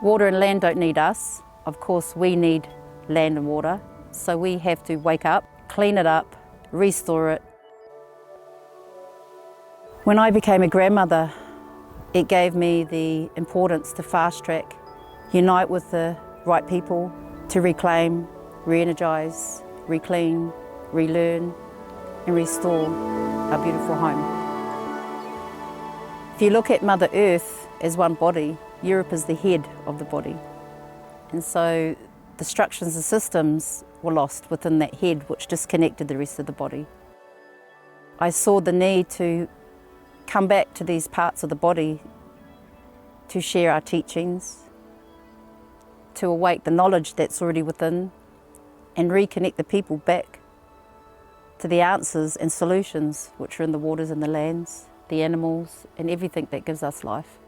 Water and land don't need us. Of course, we need land and water. So we have to wake up, clean it up, restore it. When I became a grandmother, it gave me the importance to fast track, unite with the right people to reclaim, re-energise, reclean, relearn and restore our beautiful home. If you look at Mother Earth as one body, Europe is the head of the body. And so the structures and systems were lost within that head, which disconnected the rest of the body. I saw the need to come back to these parts of the body to share our teachings, to awake the knowledge that's already within, and reconnect the people back to the answers and solutions which are in the waters and the lands, the animals, and everything that gives us life.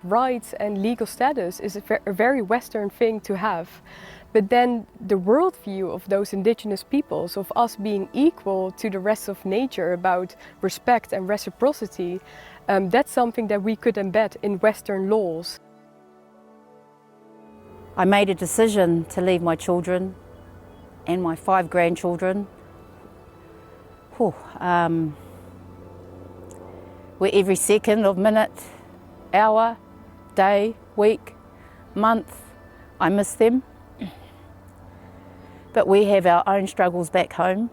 Rights and legal status is a very Western thing to have. But then the worldview of those indigenous peoples, of us being equal to the rest of nature, about respect and reciprocity, that's something that we could embed in Western laws. I made a decision to leave my children and my 5 grandchildren, where every second of minute, hour, day, week, month, I miss them. But we have our own struggles back home.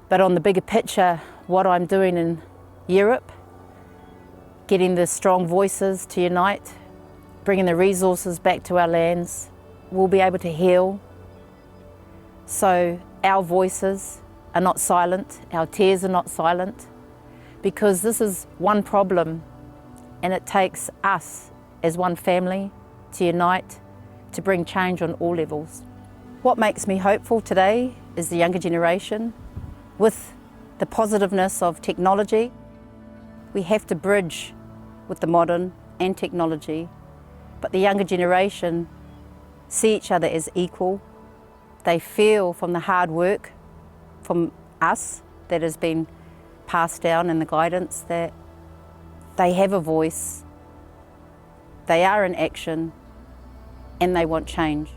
But on the bigger picture, what I'm doing in Europe, getting the strong voices to unite, bringing the resources back to our lands, we'll be able to heal. So our voices are not silent, our tears are not silent, because this is one problem and it takes us as one family to unite, to bring change on all levels. What makes me hopeful today is the younger generation. With the positiveness of technology, we have to bridge with the modern and technology, but the younger generation see each other as equal. They feel from the hard work from us that has been passed down and the guidance that they have a voice, they are in action, and they want change.